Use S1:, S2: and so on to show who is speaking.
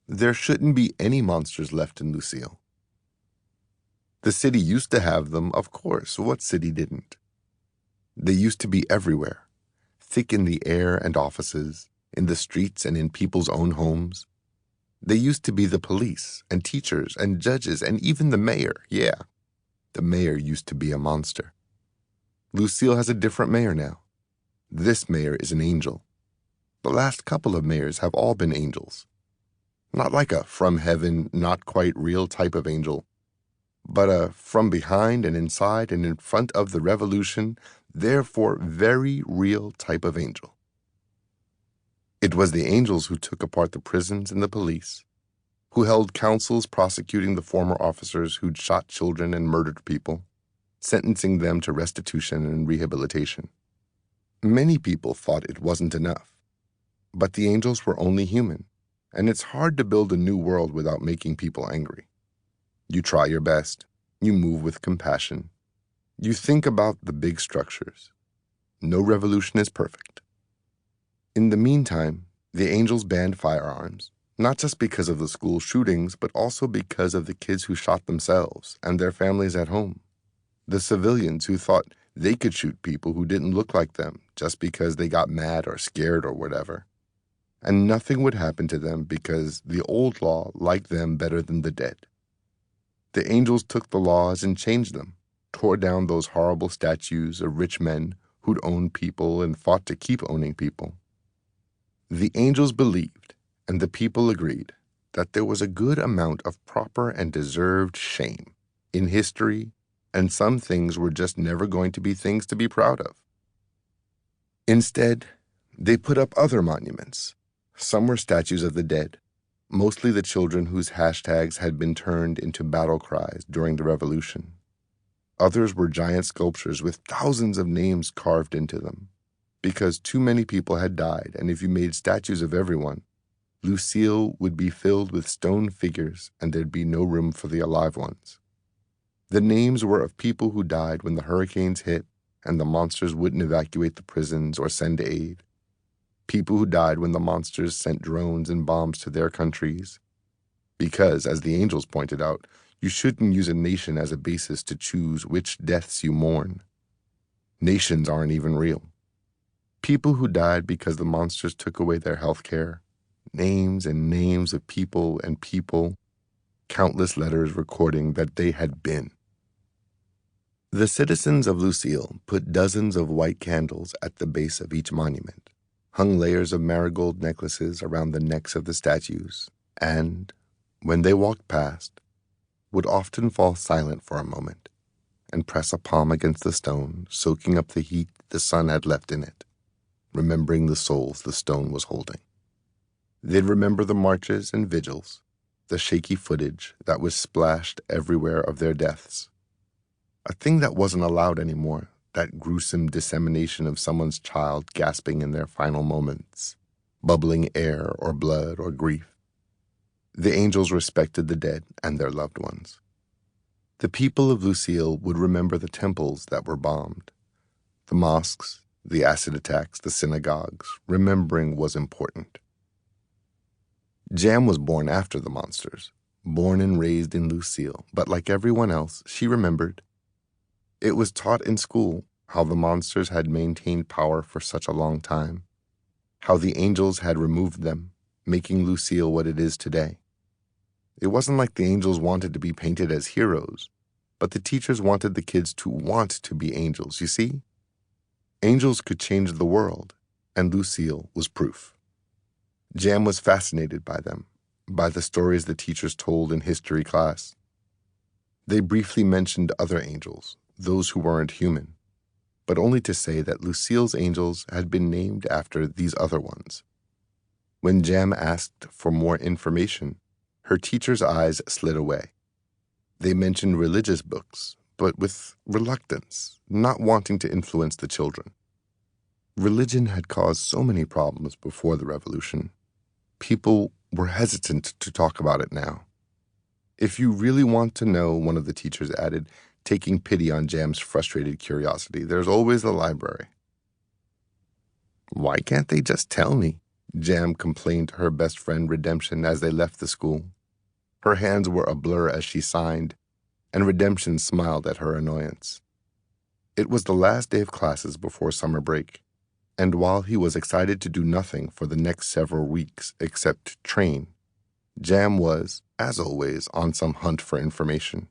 S1: there shouldn't be any monsters left in Lucille. The city used to have them, of course. What city didn't? They used to be everywhere, thick in the air and offices, in the streets and in people's own homes. They used to be the police and teachers and judges and even the mayor. Yeah, the mayor used to be a monster. Lucille has a different mayor now. This mayor is an angel. The last couple of mayors have all been angels. Not like a from heaven, not quite real type of angel, but a from behind and inside and in front of the revolution, therefore very real type of angel. It was the angels who took apart the prisons and the police, who held councils prosecuting the former officers who'd shot children and murdered people, sentencing them to restitution and rehabilitation. Many people thought it wasn't enough, but the angels were only human, and it's hard to build a new world without making people angry. You try your best. You move with compassion. You think about the big structures. No revolution is perfect. In the meantime, the angels banned firearms, not just because of the school shootings, but also because of the kids who shot themselves and their families at home. The civilians who thought they could shoot people who didn't look like them just because they got mad or scared or whatever. And nothing would happen to them because the old law liked them better than the dead. The angels took the laws and changed them, tore down those horrible statues of rich men who'd owned people and fought to keep owning people. The angels believed, and the people agreed, that there was a good amount of proper and deserved shame in history, and some things were just never going to be things to be proud of. Instead, they put up other monuments. Some were statues of the dead, mostly the children whose hashtags had been turned into battle cries during the revolution. Others were giant sculptures with thousands of names carved into them, because too many people had died, and if you made statues of everyone, Lucille would be filled with stone figures and there'd be no room for the alive ones. The names were of people who died when the hurricanes hit and the monsters wouldn't evacuate the prisons or send aid. People who died when the monsters sent drones and bombs to their countries. Because, as the angels pointed out, you shouldn't use a nation as a basis to choose which deaths you mourn. Nations aren't even real. People who died because the monsters took away their health care. Names and names of people and people. Countless letters recording that they had been. The citizens of Lucille put dozens of white candles at the base of each monument, hung layers of marigold necklaces around the necks of the statues, and, when they walked past, would often fall silent for a moment and press a palm against the stone, soaking up the heat the sun had left in it, remembering the souls the stone was holding. They'd remember the marches and vigils, the shaky footage that was splashed everywhere of their deaths. A thing that wasn't allowed anymore, that gruesome dissemination of someone's child gasping in their final moments, bubbling air or blood or grief. The angels respected the dead and their loved ones. The people of Lucille would remember the temples that were bombed, the mosques, the acid attacks, the synagogues. Remembering was important. Jam was born after the monsters, born and raised in Lucille, but like everyone else, she remembered. It was taught in school how the monsters had maintained power for such a long time, how the angels had removed them, making Lucille what it is today. It wasn't like the angels wanted to be painted as heroes, but the teachers wanted the kids to want to be angels, you see? Angels could change the world, and Lucille was proof. Jam was fascinated by them, by the stories the teachers told in history class. They briefly mentioned other angels, those who weren't human, but only to say that Lucille's angels had been named after these other ones. When Jam asked for more information, her teacher's eyes slid away. They mentioned religious books, but with reluctance, not wanting to influence the children. Religion had caused so many problems before the revolution. People were hesitant to talk about it now. If you really want to know, one of the teachers added, taking pity on Jam's frustrated curiosity, there's always the library. Why can't they just tell me? Jam complained to her best friend Redemption as they left the school. Her hands were a blur as she signed, and Redemption smiled at her annoyance. It was the last day of classes before summer break, and while he was excited to do nothing for the next several weeks except train, Jam was, as always, on some hunt for information.